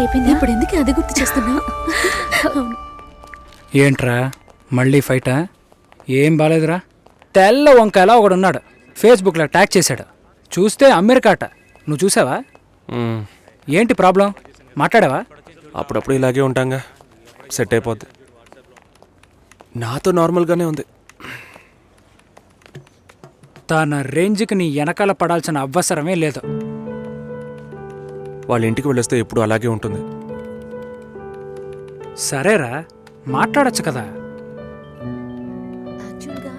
Accident అయిపోయింది. ఇప్పుడు ఎందుకు అది గుర్తు చేస్తున్నా? ఏంట్రా మళ్ళీ ఫైటా? ఏం బాలేదురా. తెల్ల వంకాయలా ఒకడున్నాడు, ఫేస్బుక్లో ట్యాగ్ చేశాడు. చూస్తే అమెరికాట. నువ్వు చూసావా? ఏంటి ప్రాబ్లం? మాట్లాడావా? అప్పుడప్పుడు ఇలాగే ఉంటాంగా, సెట్ అయిపోద్ది. నాతో నార్మల్గానే ఉంది. తన రేంజ్కి నీ వెనకాల పడాల్సిన అవసరమే లేదు. వాళ్ళ ఇంటికి వెళ్ళొస్తే ఎప్పుడు అలాగే ఉంటుంది. సరేరా, మాట్లాడచ్చు కదా.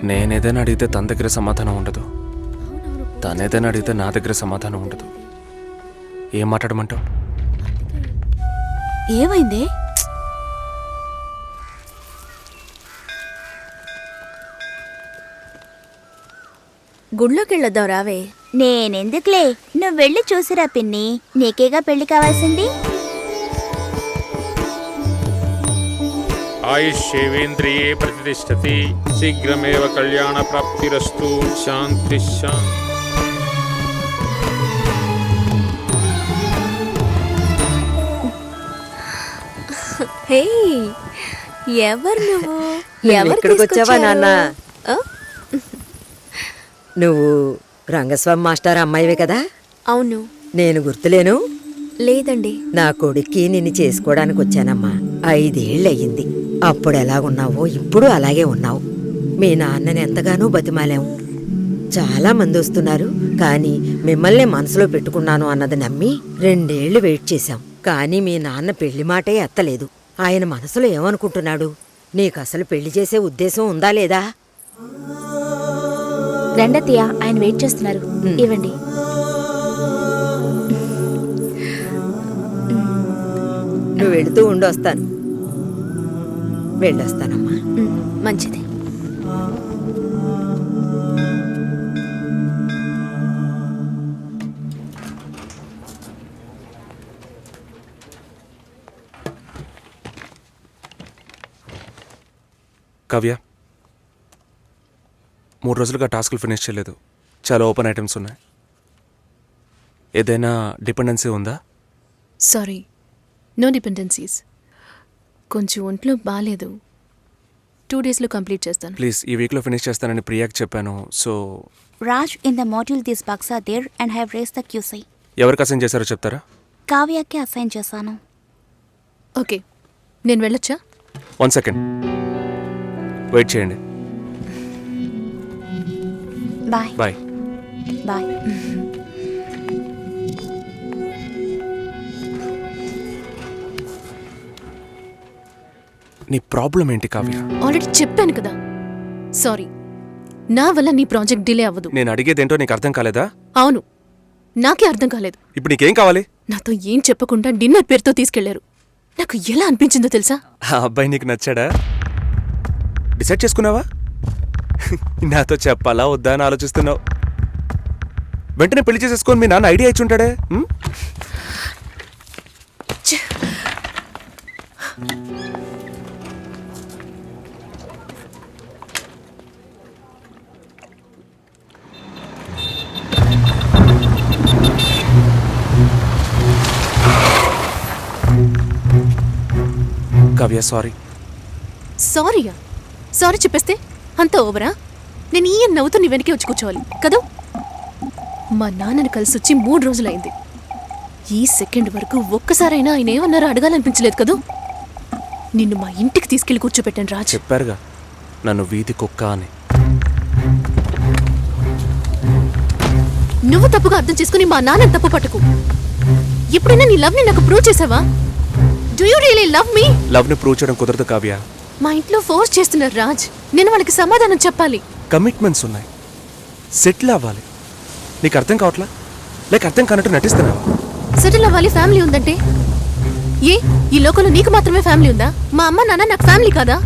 నేనేదైనా అడిగితే తన దగ్గర సమాధానం ఉండదు, తనేదైనా అడిగితే నా దగ్గర సమాధానం ఉండదు. ఏం మాట్లాడమంటావు? ఏమైంది? గుళ్ళోకి వెళ్ళొద్దాం రావే. నేనెందుకులే, నువ్వు వెళ్ళి చూసిరా పిన్ని, నీకేగా పెళ్లి కావాల్సింది. ఆయుష్యేవేంద్రియే ప్రతిష్టతి, శీఘ్రమేవ కళ్యాణ ప్రాప్తిరస్తు. శాంతి శాంతి. హే, ఎవరు నువ్వు? ఎక్కడికి వచ్చావా నాన్న? నువ్వు రంగస్వామి మాస్టర్ అమ్మాయివే కదా? అవును. నేను గుర్తులేను? లేదండి. నా కొడుక్కి నిన్ను చేసుకోవడానికి వచ్చానమ్మా. 5 ఏళ్ళయ్యింది. అప్పుడు ఎలాగున్నావో ఇప్పుడు అలాగే ఉన్నావు. మీ నాన్నని ఎంతగానో బతిమాలాం. చాలా మంది వస్తున్నారు, కానీ మిమ్మల్ని మనసులో పెట్టుకున్నాను అన్నది నమ్మి 2 ఏళ్లు వెయిట్ చేశాం. కానీ మీ నాన్న పెళ్లి మాటే ఎత్తలేదు. ఆయన మనసులో ఏమనుకుంటున్నాడు? నీకసలు పెళ్లి చేసే ఉద్దేశం ఉందా లేదా? రెండత్తయ్య, ఆయన వెయిట్ చేస్తున్నారు. ఇవ్వండి. నువ్వు వెళుతూ ఉండొస్తాను. వెళ్ళొస్తానమ్మా. మంచిది. కావ్య, 3 రోజులుగా టాస్క్లు ఫినిష్ చేయలేదు. చాలా ఓపెన్ ఐటమ్స్ ఉన్నాయి. ఏదైనా డిపెండెన్సీ ఉందా? Sorry, no dependencies. కొంచెం ఒంట్లో బాగాలేదు. 2 డేస్లో కంప్లీట్ చేస్తాను. ప్లీజ్, ఈ వీక్లో ఫినిష్ చేస్తానని ప్రియాకి చెప్పాను. So Raj, in the module this box are there and have raised the QC. ఎవరికి అసైన్ చేశారో చెప్తారా? కావ్యకి అసైన్ చేశాను. ఓకే, నేను వెళ్ళొచ్చా? 1 సెకండ్ వెయిట్ చేయండి. Bye bye. బాయ్. నీ ప్రాబ్లం ఏంటి కావ్య? ఆల్రెడీ చెప్పాను కదా. సారీ, నా వల్ల నీ ప్రాజెక్ట్ డిలే అవ్వదు. నేను అడిగేదేంటో నీకు అర్థం కాలేదా? అవును, నాకే అర్థం కాలేదు. ఇప్పుడు నీకేం కావాలి? నాతో ఏం చెప్పకుండా డిన్నర్ పేరుతో తీసుకెళ్లారు. నాకు ఎలా అనిపించిందో తెలుసా? ఆ అబ్బాయి నీకు నచ్చాడా? డిసైడ్ చేసుకున్నావా? నాతో చెప్పాలా వద్దా అని ఆలోచిస్తున్నావు. వెంటనే పెళ్లి చేసేసుకొని మీ నాన్న ఐడియా ఇచ్చి ఉంటాడే. కావ్య, సారీ. సారీయా? సారీ చెప్పేస్తే అంత ఓవరా? నేను ఈ నవ్వుతూ నీ వెనకే వచ్చి కూర్చోవాలి కదా? మా నాన్నని కలిసి వచ్చి 3 రోజులైంది. ఈ సెకండ్ వరకు ఒక్కసారైనా ఆయన ఏమన్నారో అడగాలనిపించలేదు కదూ? నిన్ను మా ఇంటికి తీసుకెళ్లి కూర్చోపెట్టాను రాజ్. చెప్పారుగా నన్ను వీధి కుక్క అని. నువ్వు తప్పుగా అర్థం చేసుకుని మా నాన్నని తప్పు పట్టుకు. ఎప్పుడైనా నీ లవ్ ని నాకు ప్రూవ్ చేసావా? Do you really love me? Love ని ప్రూవ్ చేయడం కుదరదు కావ్య. మా ఇంట్లో ఫోర్స్ చేస్తున్నారు రాజ్. నేను వాళ్ళకి సమాధానం చెప్పాలి. కమిట్మెంట్స్ ఉన్నాయి, సెటిల్ అవ్వాలి. నీకు అర్థం కావట్లా? లేక అర్థం కానట్టు నటిస్తున్నావు? సెటిల్ అవ్వాలి, ఫ్యామిలీ ఉందంటే ఏ ఈ లోకంలో నీకు మాత్రమే ఫ్యామిలీ ఉందా? మా అమ్మ నాన్న నాకు ఫ్యామిలీ కాదా?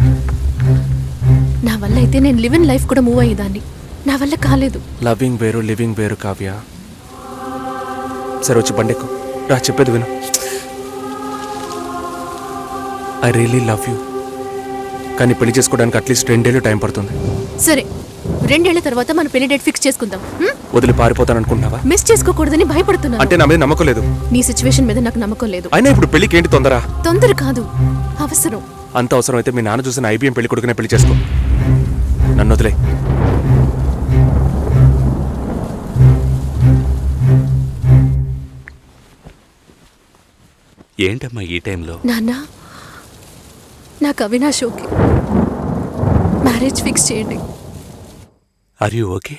నా వల్ల అయితే నేను లివ్ ఇన్ లైఫ్ కూడా మూవ్ అయ్యేదాన్ని. నా వల్ల కాలేదు. లవింగ్ వేరు, లివింగ్ వేరు కావ్య. సరే వచ్చి బండెక్కు రా, చెప్పేది విను. ఐ రియలీ లవ్ యూ, కానీ పెళ్లి చేసుకోవడానికి అట్లీస్ట్ 2 ఏళ్ళు టైం పడుతుంది. సరే 2 ఏళ్ల తర్వాత మన పెళ్లి డేట్ ఫిక్స్ చేసుకుందాం. వదిలి పారిపోతాను అనుకుంటున్నావా? మిస్ చేసుకోకూడదని భయపడుతున్నాను. అంటే నా మీద నమ్మకం లేదు. నీ సిచ్యువేషన్ మీద నాకు నమ్మకం లేదు. అయినా ఇప్పుడు పెళ్లికి ఏంటి తొందర? తొందర కాదు, అవసరం. అంత అవసరం అయితే మీ నాన్న చూసిన ఐబీఎం పెళ్లి కొడుకునే పెళ్లి చేసుకో. నన్ను వదిలే. ఏంటమ్మా ఈ టైంలో? నాన్న, నాకు అవినాష్ ఓకే. మ్యారేజ్ ఫిక్స్ చేయండి. Are you okay?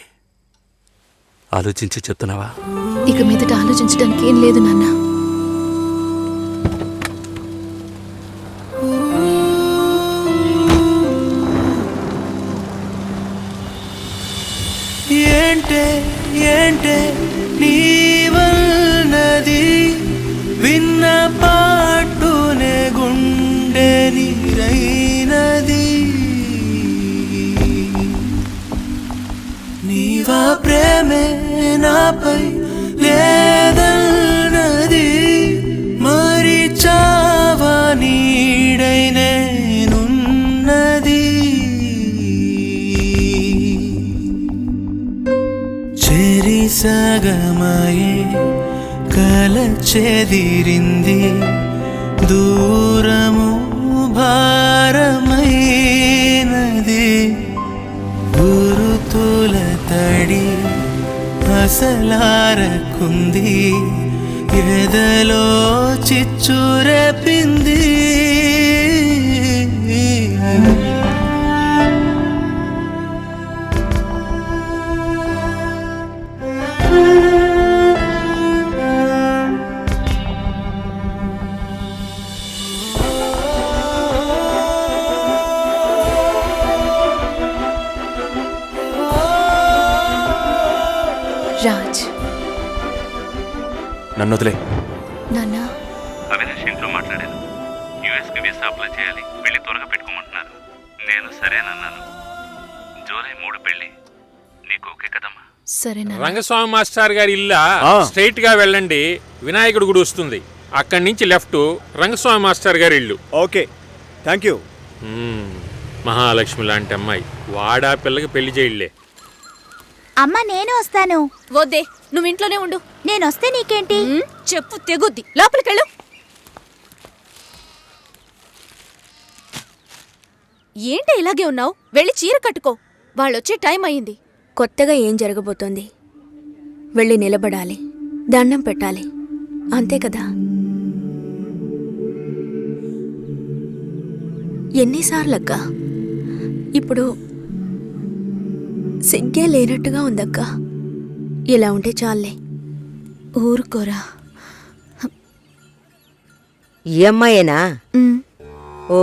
ఆలోచించి చెప్తున్నావా? ఇక మీదట ఆలోచించడానికి ఏం లేదు నాన్న. ఏంటే ఏంటే నీవన్నది విన్న పాటునే గుండె నీరైనది. నీవా ప్రేమే నాపై లేదన్నది మరి చావా నీడై నేనున్నది. చెరి సగమయే కల చెదిరింది దూరము భారమైనది. గురుతుల తడి అసలారకుంది ఎదలో చిచ్చురెపింది. రాజ్, నన్ను వదిలే. నాన్న, అవినాష్ ఇంట్లో మాట్లాడాను. యూఎస్కి వీసా అప్లై చేయాలి, పెళ్లి త్వరగా పెట్టుకోమంటున్నారు. నేను సరేనన్నాను. జూలై 3 పెళ్లి. నీకు ఓకే కదమ్మా? సరేనా? రంగస్వామి మాస్టర్ గారి ఇల్లా స్ట్రైట్ గా వెళ్ళండి, వినాయకుడి గుడి వస్తుంది. అక్కడి నుంచి లెఫ్ట్ రంగస్వామి మాస్టర్ గారి ఇల్లు. Okay, thank you. మహాలక్ష్మి లాంటి అమ్మాయి, వాడా పిల్లకి పెళ్లి చేయలే. అమ్మ నేను వస్తాను. వద్దే, నువ్వు ఇంట్లోనే ఉండు. నేను వస్తే నీకేంటి? చెప్పు తెగుద్ది. లోపలికెళ్ళు. ఏంటి ఇలాగే ఉన్నావు? వెళ్ళి చీర కట్టుకో. వాళ్ళొచ్చే టైం అయింది. కొత్తగా ఏం జరగబోతోంది? వెళ్ళి నిలబడాలి, దండం పెట్టాలి, అంతే కదా. ఎన్నిసార్లక్కా? ఇప్పుడు సిగ్గే లేనట్టుగా ఉందక్కా. ఇలా ఉంటే చాలే. ఊరుకోరా. ఈ అమ్మాయేనా? ఓ,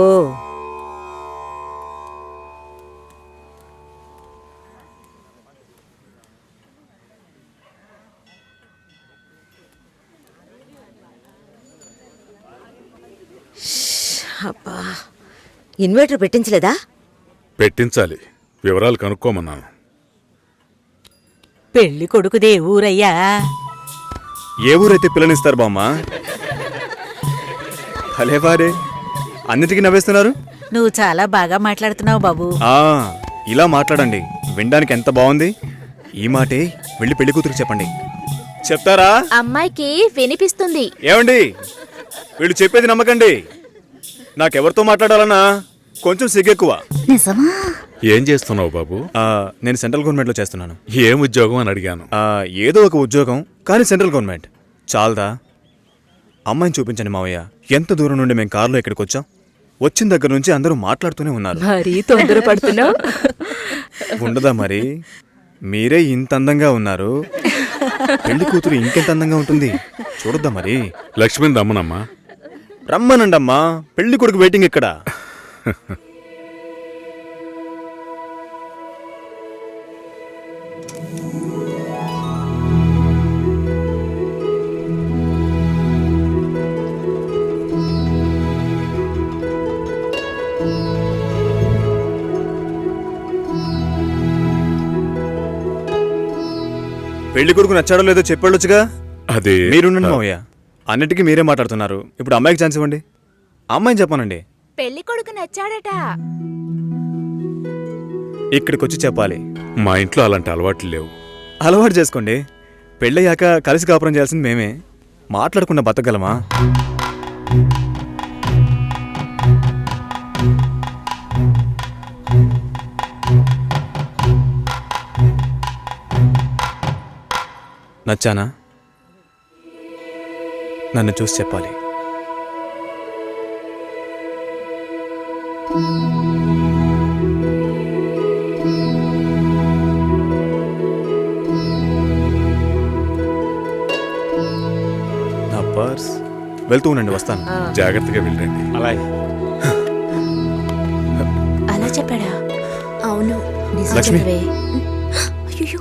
అబ్బా, ఇన్వర్టర్ పెట్టించలేదా? పెట్టించాలి, వివరాలు కనుక్కోమన్నాను. పెళ్లి కొడుకుదే ఊరయ్యా? ఏ ఊరైతే పిల్లనిస్తారు బామ్మ? భలేవారే, అన్నిటికీ నవ్వేస్తున్నారు. నువ్వు చాలా బాగా మాట్లాడుతున్నావు బాబు. ఇలా మాట్లాడండి, వినడానికి ఎంత బాగుంది. ఈ మాటే వెళ్ళి పెళ్లి కూతురికి చెప్పండి. చెప్తారా? అమ్మాయికి వినిపిస్తుంది. ఏమండి, వీళ్ళు చెప్పేది నమ్మకండి. నాకెవరితో మాట్లాడాలన్నా కొంచెం సిగ్గెక్కువ. నిజమా? ఏం చేస్తున్నావు బాబు? నేను సెంట్రల్ గవర్నమెంట్లో చేస్తున్నాను. ఏం ఉద్యోగం అని అడిగాను. ఏదో ఒక ఉద్యోగం, కానీ సెంట్రల్ గవర్నమెంట్. చాలదా? అమ్మాయిని చూపించండి మావయ్య. ఎంత దూరం నుండి మేము కారులో ఇక్కడికి వచ్చాం. వచ్చిన దగ్గర నుంచి అందరూ మాట్లాడుతూనే ఉన్నారు. మరీ తొందరపడుతున్నావు. ఉండదా మరి? మీరే ఇంత అందంగా ఉన్నారు, పెళ్లి కూతురు ఇంకెంత అందంగా ఉంటుంది చూడొద్దా మరి? లక్ష్మిని రమ్మనమ్మా. రమ్మనండమ్మా, పెళ్లి కొడుకు వెయిటింగ్ ఇక్కడ. పెళ్లి కొడుకు నచ్చాడో లేదో చెప్పాడొచ్చుగా. అదే మీరుండండి మావయ్య, అన్నిటికీ మీరే మాట్లాడుతున్నారు. ఇప్పుడు అమ్మాయికి ఛాన్స్ ఇవ్వండి. అమ్మాయిని చెప్పానండి. పెళ్లి కొడుకు నచ్చాడట. ఇక్కడికి వచ్చి చెప్పాలి. మా ఇంట్లో అలాంటి అలవాట్లు లేవు. అలవాటు చేసుకోండి. పెళ్ళయ్యాక కలిసి కాపురం చేయాల్సింది మేమే. మాట్లాడకుండా బతకగలమా? నచ్చానా? నన్ను చూసి చెప్పాలి. నా పర్స్ వెళ్తూ ఉండండి, వస్తాను. జాగ్రత్తగా వెళ్ళండి. అలాగే. అలా చెప్పాడా? అవును, నిజం లక్ష్మి. చెప్పవే. అయ్యో,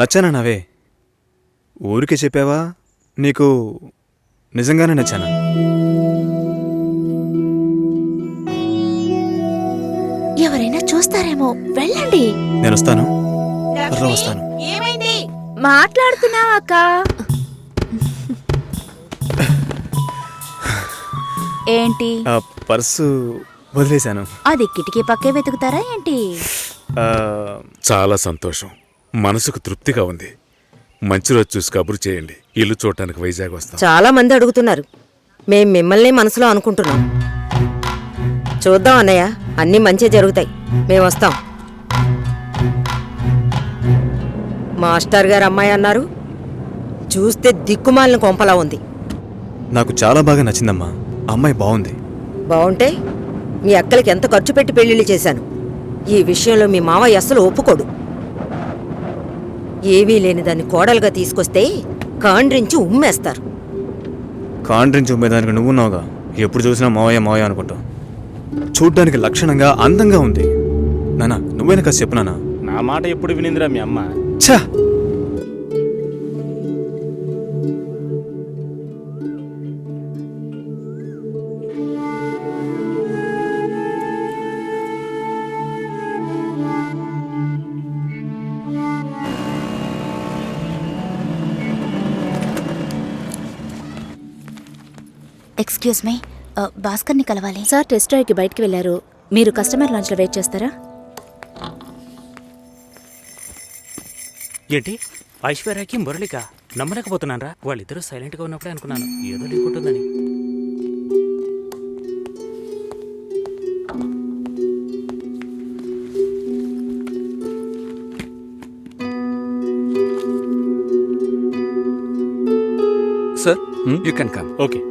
నచ్చానా నావే? ఊరికే చెప్పావా? నీకు నిజంగానే నచ్చానా? ఎవరైనా చూస్తారేమో, వెళ్ళండి. నేను వస్తాను, త్వరలో వస్తాను. ఏమైంది? మాట్లాడుతున్నావా అక్క? ఏంటి? ఆ పర్సు వదిలేశాను. అది కిటికీ పక్కే వెతుకుతారా ఏంటి? ఆ, చాలా సంతోషం. మనసుకు తృప్తిగా ఉంది. మంచి రోజు చూసి కబురు చేయండి. ఇల్లు చూడటానికి వైజాగ్ వస్తాం. చాలా మంది అడుగుతున్నారు. మేం మిమ్మల్ని మనసులో అనుకుంటున్నాం. చూద్దాం అన్నయ్య, అన్నీ మంచిగా జరుగుతాయి. మేము వస్తాం. మాస్టర్ గారు అమ్మాయి అన్నారు. చూస్తే దిక్కుమాలిన కొంపలా ఉంది. నాకు చాలా బాగా నచ్చిందమ్మా. అమ్మాయి బాగుంది. బాగుంటే మీ అక్కలకి ఎంత ఖర్చు పెట్టి పెళ్లిళ్ళు చేశాను. ఈ విషయంలో మీ మావయ్య అస్సలు ఒప్పుకోడు. ఏవీ లేని దాన్ని కోడలుగా తీసుకొస్తే కాండ్రించి ఉమ్మేస్తారు. కాండ్రించి ఉమ్మేదానికి నువ్వున్నావుగా. ఎప్పుడు చూసినా మావయ్య మావయ్య అనుకుంటావు. చూడ్డానికి లక్షణంగా అందంగా ఉంది. నానా, నువ్వేనా కాస్త చెప్పు నానా. నా మాట ఎప్పుడు వినిందిరా మీ అమ్మ? ఛా! ఎక్స్క్యూజ్ మీ, భాస్కర్ని కలవాలి. సార్ టెస్ట్ డ్రైవ్కి బయటికి వెళ్ళారు. మీరు కస్టమర్ లాంచ్లో వెయిట్ చేస్తారా? ఏంటి, ఐశ్వర్యకి మురళిక? నమ్మలేకపోతున్నానరా. వాళ్ళిద్దరూ సైలెంట్గా ఉన్నప్పుడే అనుకున్నాను ఏదో లింక్ ఉంటుందని. Sir, you can come. Okay.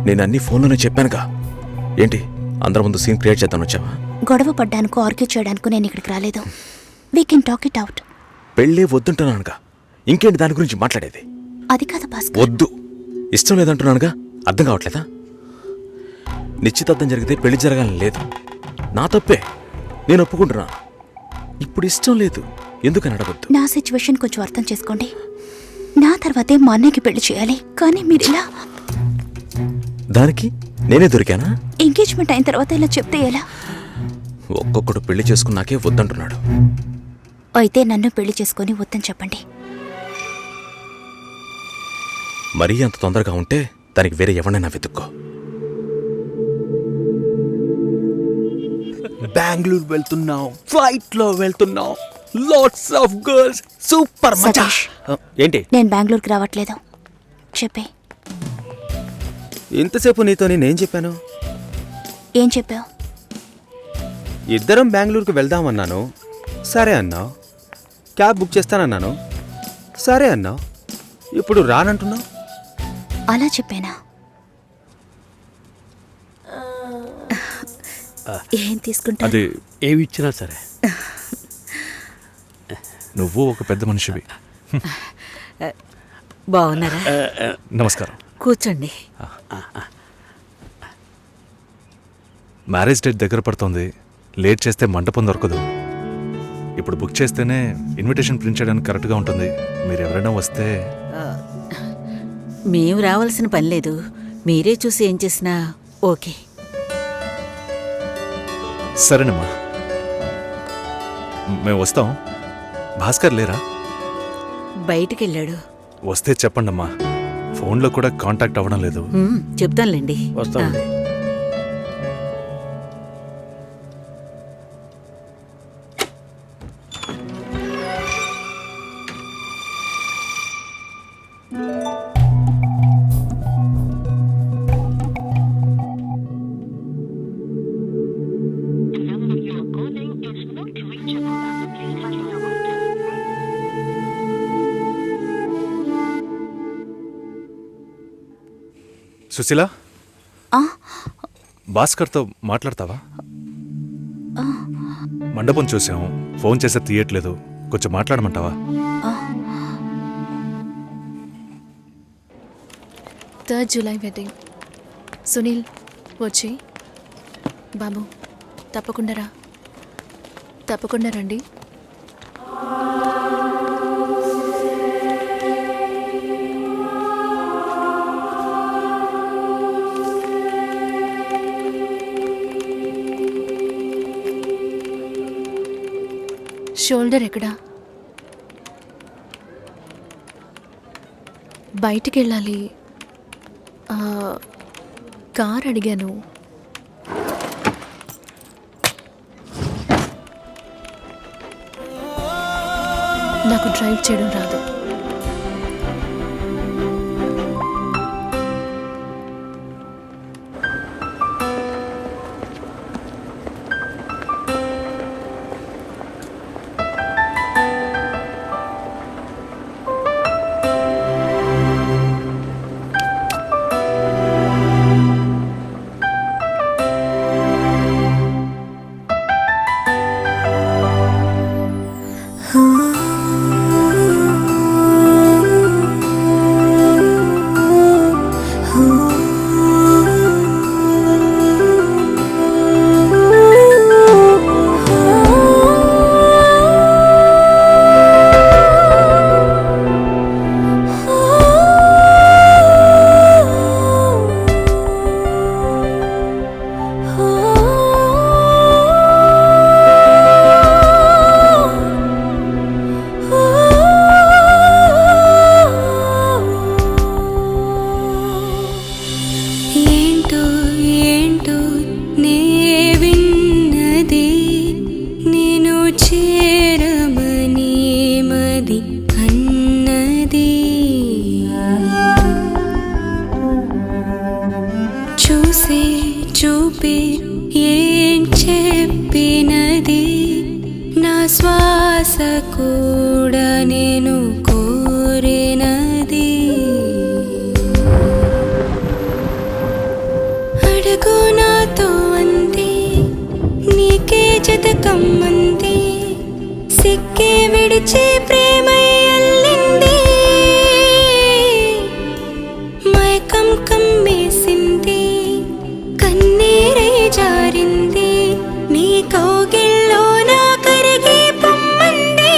నేను అన్ని ఫోన్లోనే చెప్పానుగా. ఏంటి అందరి ముందు సీన్ క్రియేట్ చేద్దాం వచ్చావా? గొడవ పడ్డానుకో, ఆర్గ్యూ చేయడానికి నేను ఇక్కడికి రాలేదు. We can talk it out. పెళ్ళే వద్దుంటున్నానుగా, ఇంకేంటి దాని గురించి మాట్లాడేది? అది కాదు భాస్కర్. వద్దు, ఇష్టం లేదంటున్నానుగా. అర్థం కావట్లేదా? నిశ్చితార్థం జరిగితే పెళ్లి జరగాలని లేదు. నా తప్పే, నేను ఒప్పుకుంటున్నా. ఇప్పుడు ఇష్టం లేదు, ఎందుకని అడగొద్దు. నా సిచ్యువేషన్ కొంచెం అర్థం చేసుకోండి. నా తర్వాతే మా అన్నయ్యకి పెళ్లి చేయాలి, కానీ మీరు ఇలా. దానికి నేనే దొరికానా? ఎంగేజ్మెంట్ అయిన తర్వాత ఇలా చెప్తే ఎలా? ఒక్కొక్కడు పెళ్లి చేసుకున్నాకే వద్దంటున్నాడు. అయితే నన్ను పెళ్లి చేసుకొని వద్దని చెప్పండి. మరీ అంత తొందరగా ఉంటే దానికి వేరే ఎవరినైనా వెతుక్కో. బెంగళూరు వెళ్తున్నావు, ఫ్లైట్ లో వెళ్తున్నావు, లాట్స్ ఆఫ్ గర్ల్స్, సూపర్ మచా. ఏంటి? నేను బెంగళూరుకి రావట్లేదు. చెప్పే. ఇంతసేపు నీతో నేనేం చెప్పాను? ఏం చెప్పావు? ఇద్దరం బెంగళూరుకు వెళ్దామన్నాను, సరే అన్నావు. క్యాబ్ బుక్ చేస్తానన్నాను, సరే అన్నావు. ఇప్పుడు రానంటున్నావు. అలా చెప్పానా? ఏం తీసుకుంటా? అది ఏమి ఇచ్చినా సరే. నువ్వు ఒక పెద్ద మనిషివి. బాగున్నారా? నమస్కారం. కూర్చోండి. మ్యారేజ్ డేట్ దగ్గర పడుతుంది. లేట్ చేస్తే మంటపం దొరకదు. ఇప్పుడు బుక్ చేస్తేనే ఇన్విటేషన్ ప్రింట్ చేయడానికి కరెక్ట్గా ఉంటుంది. మీరు ఎవరైనా వస్తే. మేము రావాల్సిన పని లేదు, మీరే చూసి ఏం చేసినా ఓకే. సరేనమ్మా, మేము వస్తాం. భాస్కర్ లేరా? బయటికెళ్ళాడు. వస్తే చెప్పండమ్మా, ఫోన్లో కూడా కాంటాక్ట్ అవ్వడం లేదు. చెప్తానులేండి. వస్తామండి. సుశీల, భాస్కర్తో మాట్లాడతావా? మండపం చూసాం, ఫోన్ చేస్తే తీయట్లేదు, కొంచెం మాట్లాడమంటావా? 3rd July wedding. సునీల్ వచ్చి, బాబు తప్పకుండా రండి. షోల్డర్ ఎక్కడా? బయటికి వెళ్ళాలి. కార్ అడిగాను. నాకు డ్రైవ్ చేయడం రాదు. చూపి ఏం చెప్పినది, నా శ్వాస కూడా నేను కోరినది. అడుగు నాతో అంది, నీకే జతకమ్మంది, సిక్కే విడిచి ప్రేమై అల్లింది, మైకం కమ్మేసింది, కన్నీరై జారింది, నీ కౌగిల్లో నా కరిగి పొమ్మంది.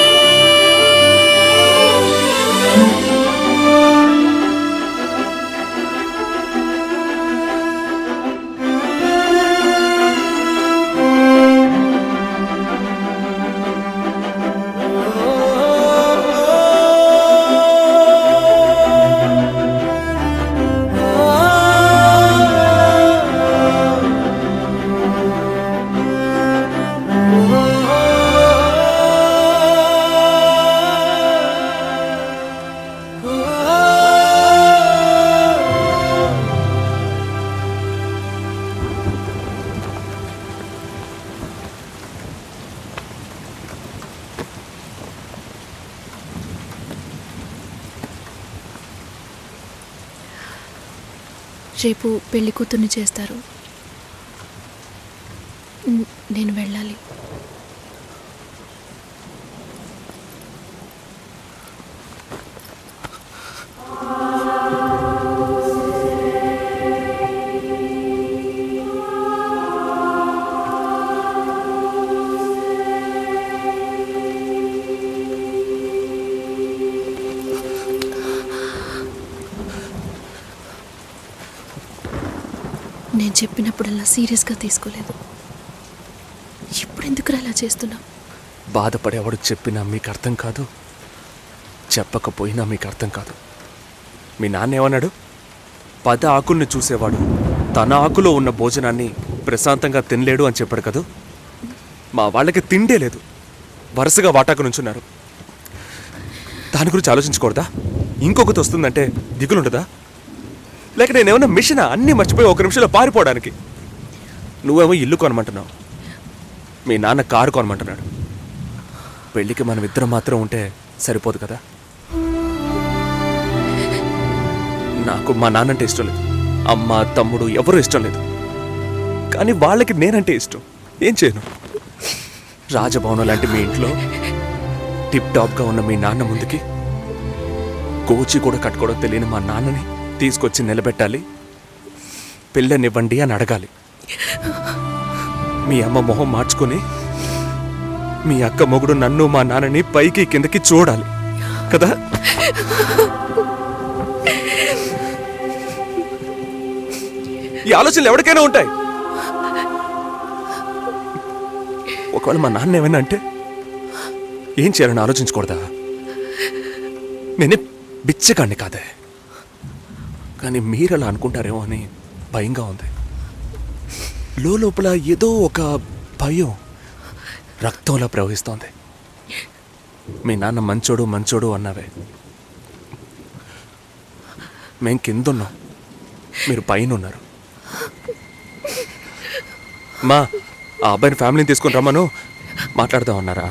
రేపు పెళ్లి కూతుర్ని చేస్తారు. నేను వెళ్ళాలి. నేను చెప్పినప్పుడల్లా సీరియస్గా తీసుకోలేదు. ఇప్పుడు ఎందుకురా అలా చేస్తున్నావు? బాధపడేవాడు చెప్పినా మీకు అర్థం కాదు, చెప్పకపోయినా మీకు అర్థం కాదు. మీ నాన్న ఏమన్నాడు? 10 ఆకుల్ని చూసేవాడు తన ఆకులో ఉన్న భోజనాన్ని ప్రశాంతంగా తినలేడు అని చెప్పాడు కదా. మా వాళ్ళకి తిండే లేదు, వరుసగా వాటాకు నుంచున్నారు. దాని గురించి ఆలోచించకూడదా? ఇంకొకటి వస్తుందంటే దిగులుండదా? లేక నేనేమన్నా మిషనా అన్నీ మర్చిపోయి 1 నిమిషంలో పారిపోవడానికి? నువ్వేమో ఇల్లు కొనమంటున్నావు, మీ నాన్న కారు కొనమంటున్నాడు. పెళ్ళికి మనం ఇద్దరం మాత్రం ఉంటే సరిపోదు కదా. నాకు మా నాన్నంటే ఇష్టం లేదు, అమ్మ తమ్ముడు ఎవరూ ఇష్టం లేదు. కానీ వాళ్ళకి నేనంటే ఇష్టం. ఏం చేయను? రాజభవనం లాంటి మీ ఇంట్లో టిప్ టాప్గా ఉన్న మీ నాన్న ముందుకి కోచి కూడా కట్టుకోవడం తెలియని మా నాన్నని తీసుకొచ్చి నిలబెట్టాలి, పిల్లనివ్వండి అని అడగాలి. మీ అమ్మ మొహం మార్చుకొని మీ అక్క మొగుడు నన్ను మా నాన్నని పైకి కిందకి చూడాలి కదా. ఈ ఆలోచనలు ఎవరికైనా ఉంటాయి. ఒకవేళ మా నాన్న ఏమైనా అంటే ఏం చేయాలని ఆలోచించకూడదా? నేనే బిచ్చగాడిని కాదే, కానీ మీరు అలా అనుకుంటారేమో అని భయంగా ఉంది. లోపల ఏదో ఒక భయం రక్తంలా ప్రవహిస్తోంది. మీ నాన్న మంచోడు మంచోడు అన్నావే, మేం కిందున్నాం, మీరు పైన ఉన్నారు. మా ఆ అబ్బాయిని ఫ్యామిలీని తీసుకుని రమ్మను, మాట్లాడదాం అన్నారా?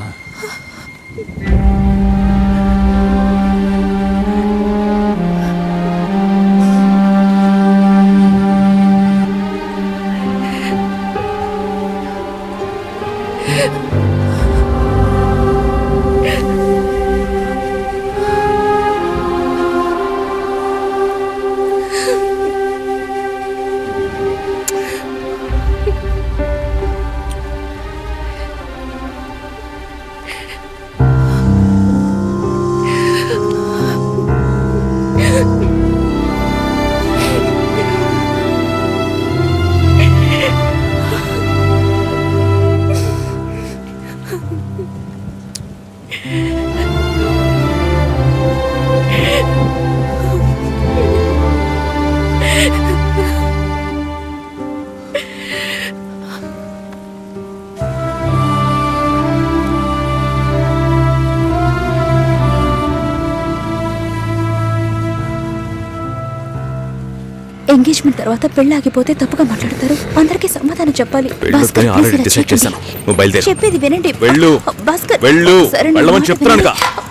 ఎంగేజ్మెంట్ తర్వాత పెళ్లి ఆగిపోతే తప్పుగా మాట్లాడతారు. అందరికీ సమాధానం చెప్పాలి. పెళ్ళొద్దని ఆల్రెడీ డిసైడ్ చేశాను. నువ్వు బయలుదేరు. చెప్పేది వినండి. వెళ్ళు, భాస్కర్, వెళ్ళు, సరే, నా వెళ్ళమని మాట చెప్తున్నానుగా. వినండి.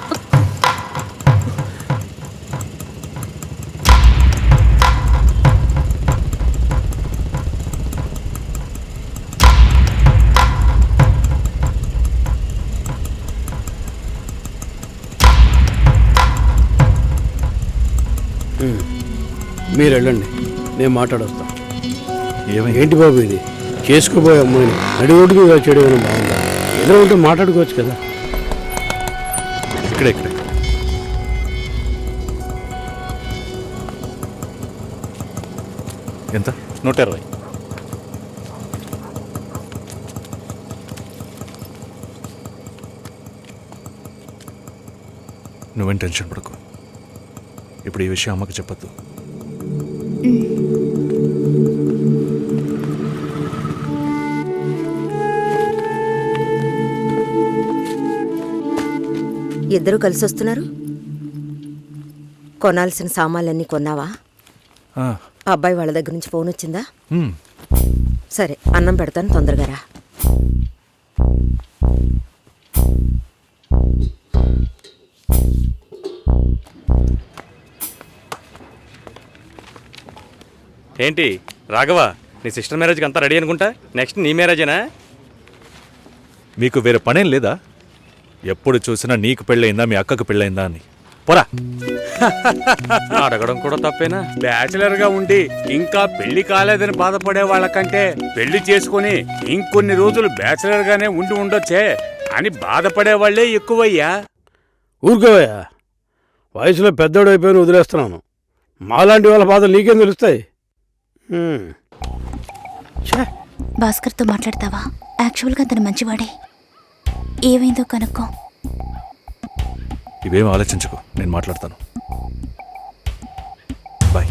మీరు వెళ్ళండి, నేను మాట్లాడొస్తా. ఏంటి బాబు ఇది? చేసుకోబోయే అమ్మాయిని నడిఒడ్డుకు చేయడం బాగుందా? ఏదో ఉంటే మాట్లాడుకోవచ్చు కదా. ఇక్కడే ఎంత? 120. నువ్వేం టెన్షన్ పడకు. ఇప్పుడు ఈ విషయం అమ్మకి చెప్పొద్దు. ఇద్దరు కలిసి వస్తున్నారు. కొనాల్సిన సామాన్లన్నీ కొన్నావా? అబ్బాయి వాళ్ళ దగ్గర నుంచి ఫోన్ వచ్చిందా? సరే, అన్నం పెడతాను, తొందరగా రా. ఏంటి రాఘవ, నీ సిస్టర్ మ్యారేజ్కి అంతా రెడీ అనుకుంటా? నెక్స్ట్ నీ మ్యారేజేనా? మీకు వేరే పనేం లేదా? ఎప్పుడు చూసినా నీకు పెళ్ళయిందా, మీ అక్కకు పెళ్ళయిందా అని. పోరా. అడగడం కూడా తప్పేనా? బ్యాచిలర్ గా ఉండి ఇంకా పెళ్లి కాలేదని బాధపడే వాళ్ళకంటే పెళ్లి చేసుకుని ఇంకొన్ని రోజులు బ్యాచిలర్ గానే ఉండి ఉండొచ్చే అని బాధపడే వాళ్లే ఎక్కువయ్యా. ఊరుకోవయ్యా, వయసులో పెద్దోడు అయిపోయిన వదిలేస్తున్నాను. మాలాంటి వాళ్ళ బాధలు నీకేం తెలుస్తాయి? భాస్కర్తో మాట్లాడతావా? యాక్చువల్గా అతను మంచివాడే. ఏమైందో కనుక్కో. ఇవేం ఆలోచించకు, నేను మాట్లాడతాను. బాయ్.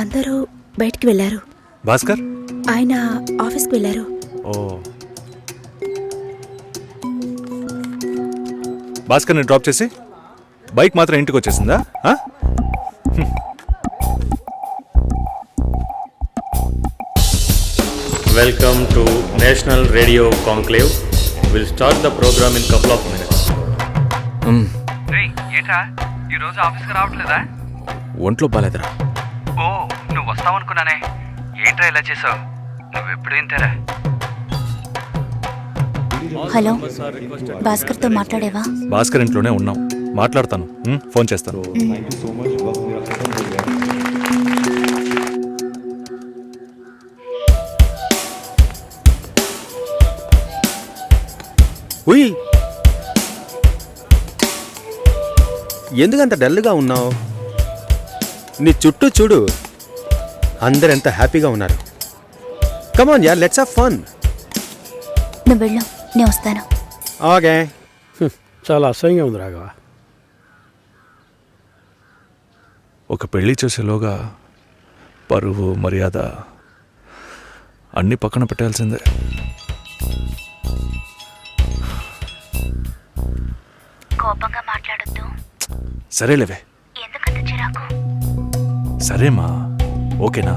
అందరూ బయటికి వెళ్ళారు. భాస్కర్ ఆయన ఆఫీస్కి వెళ్ళారు. ఓ భాస్కర్ని డ్రాప్ చేసి బైక్ మాత్రం ఇంటికి వచ్చేసిందా? Welcome to National Radio Conclave. We'll start the program in couple of minutes. ఏంట్రా ఈరోజు ఆఫీస్కి రావట్లేదా? ఒంట్లో బాలేదురా. ఓ నువ్వు వస్తావనుకున్నానే. ఏంట్రా ఇలా చేసావు? నువ్వెప్పుడు ఇంతేరా? హలో, భాస్కర్తో మాట్లాడేవా? భాస్కర్ ఇంట్లోనే ఉన్నాం, మాట్లాడతాను. ఫోన్ చేస్తాను. ఉయ్, ఎందుకంత డల్గా ఉన్నావు? నీ చుట్టూ చూడు, అందరు ఎంత హ్యాపీగా ఉన్నారు. కమాన్ యార్, లెట్స్ హావ్ ఫన్. నువ్వు వెళ్ళు, నేను వస్తాను. ఓకే. చాలా అసహ్యంగా ఉంది రాఘవ. ఒక పెళ్లి చేసేలోగా పరువు మర్యాద అన్నీ పక్కన పెట్టాల్సిందే. కోపంగా మాట్లాడొద్దు. సరేలేవే. ఎందుకంత చిరాకు? సరేమా, ఓకేనా?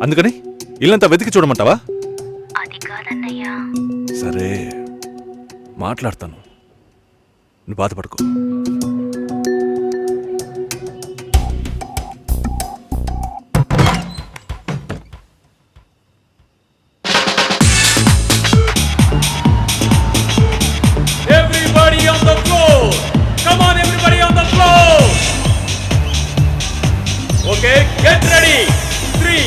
అందుకని ఇల్లంతా వెతికి చూడమంటావా? అది కాదన్నయ్యా. సరే, మాట్లాడతాను, నువ్వు బాధపడుకో. Everybody on the floor! Come on, everybody on the floor! Okay, get ready! 3,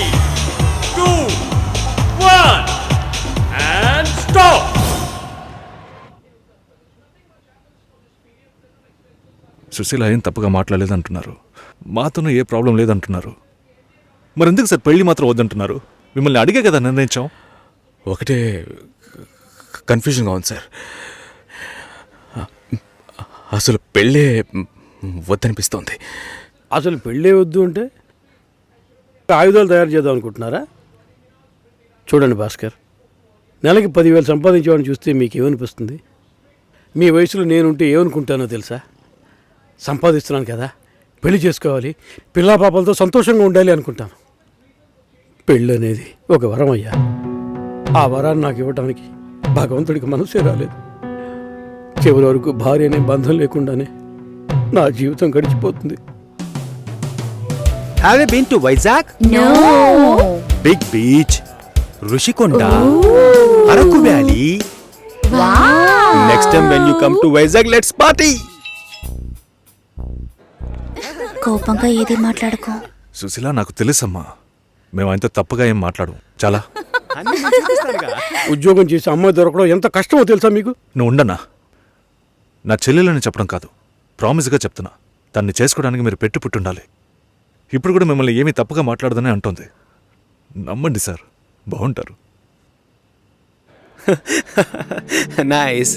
2, 1 and stop! Susheela ఏం తప్పుగా మాట్లాడలేదంటున్నారు, మాతోనూ ఏ ప్రాబ్లం లేదంటున్నారు. మరి ఎందుకు సార్ పెళ్లి మాత్రం వద్దంటున్నారు? మిమ్మల్ని అడిగే కదా నిర్ణయించాం. ఒకటే కన్ఫ్యూజన్గా ఉంది సార్. అసలు పెళ్ళే వద్దనిపిస్తోంది. అసలు పెళ్ళే వద్దు అంటే ఆయుధాలు తయారు చేద్దాం అనుకుంటున్నారా? చూడండి భాస్కర్, నెలకి 10,000 సంపాదించేవాడిని చూస్తే మీకు ఏమనిపిస్తుంది? మీ వయసులో నేనుంటే ఏమనుకుంటానో తెలుసా? సంపాదిస్తున్నాను కదా, పెళ్లి చేసుకోవాలి, పిల్లా పాపలతో సంతోషంగా ఉండాలి అనుకుంటాను. పెళ్ళి అనేది ఒక వరం అయ్యా. ఆ వరాన్ని నాకు ఇవ్వడానికి భగవంతుడికి మనసే రాలేదు. చివరి వరకు భార్య అనే బంధం లేకుండానే నా జీవితం గడిచిపోతుంది. Have you been to Vizag? No. Big beach, Rushikonda, Araku Valley. Wow. Next time when you come to Vizag, let's party. కోపంగా ఏది మాట్లాడుకో. సుశీల, నాకు తెలుసమ్మా, మేము ఆయనతో తప్పుగా ఏం మాట్లాడు. చాలా ఉద్యోగం చేసి అమ్మాయి దొరకడం ఎంత కష్టమో తెలుసా మీకు? నువ్వు ఉండనా? నా చెల్లెలని చెప్పడం కాదు, ప్రామిస్గా చెప్తున్నా, తన్ని చేసుకోవడానికి మీరు పెట్టి పుట్టుండాలి. ఇప్పుడు కూడా మిమ్మల్ని ఏమీ తప్పుగా మాట్లాడదని అంటోంది. నమ్మండి సార్, బాగుంటారు. Nice.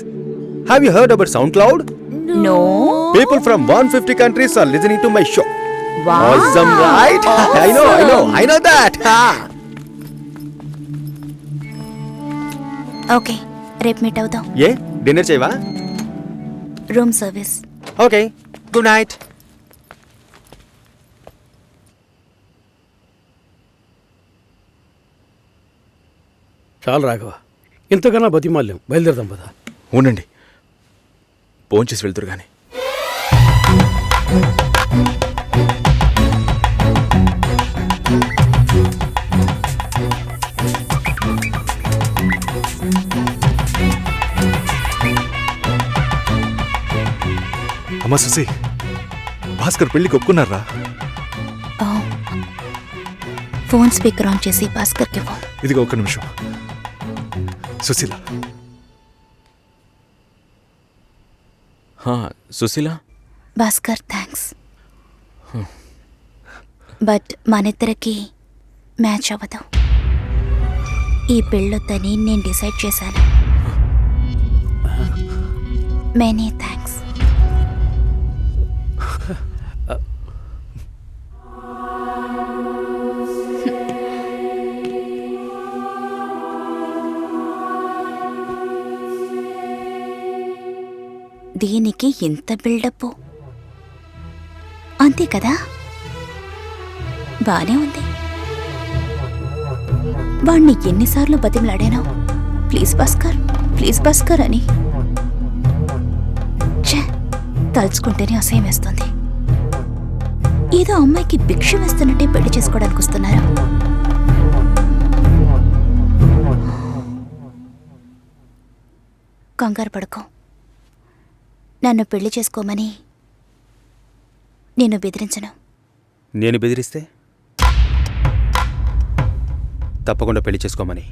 Have you heard about SoundCloud? No. People from 150 countries are listening to my show. Wow. Awesome, right? I know that. Okay, రేపు మీట్ అవుదాం. ఏ డిన్నర్ చేయవా? Room service. Okay, good night. చాలు రాఘవ, ఇంతకన్నా బతిమాల్యం. బయలుదేరదాం పదా. ఉండండి, భోంచేసి వెళ్తురు కానీ. అమ్మా సుసి, భాస్కర్ పెళ్లికి ఒప్పుకున్నారా? ఫోన్ స్పీకర్ ఆన్ చేసి భాస్కర్కి ఫోన్. ఇదిగో ఒక్క నిమిషం. సుశీల. సుశీల. భాస్కర్ థ్యాంక్స్, బట్ మనిద్దరికి మ్యాచ్ అవ్వదు. ఈ పెళ్ళొద్దని నేను డిసైడ్ చేశాను. Many thanks. దీనికి ఇంత బిల్డప్ అంతే కదా? బానే ఉంది. వాణ్ణి ఎన్నిసార్లు బతిమలాడాను, ప్లీజ్ భాస్కర్, ప్లీజ్ భాస్కర్ అని. ఛే, తలుచుకుంటేనే అసహ్యం వేస్తుంది. ఏదో అమ్మాయికి భిక్ష వేస్తున్నట్టే పెళ్లి చేసుకోవడానికి వస్తున్నారు. కంగారు పడుకో. నన్ను పెళ్లి చేసుకోమని నేను బెదిరించను. నేను బెదిరిస్తే తప్పకుండా పెళ్లి చేసుకోమని.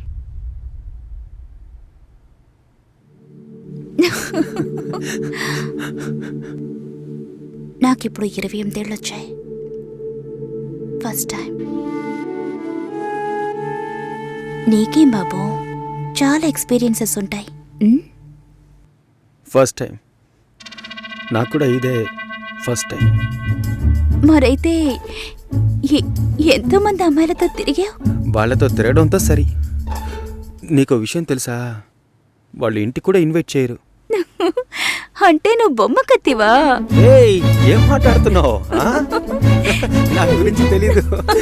నాకిప్పుడు 28 ఏళ్ళు వచ్చాయి. First time. నీకేం బాబు, చాలా ఎక్స్పీరియన్సెస్ ఉంటాయి. First time. నాకు కూడా ఇదే ఫస్ట్ టైం. మరైతే ఎంతోమంది అమ్మాయిలతో తిరిగావు? వాళ్ళతో తిరగడంతో సరి. నీకో విషయం తెలుసా, వాళ్ళు ఇంటికి కూడా ఇన్వైట్ చేయరు. అంటే నువ్వు బొమ్మ కత్తివా? ఏయ్, ఏం మాట్లాడుతున్నావు? నా గురించి తెలీదు.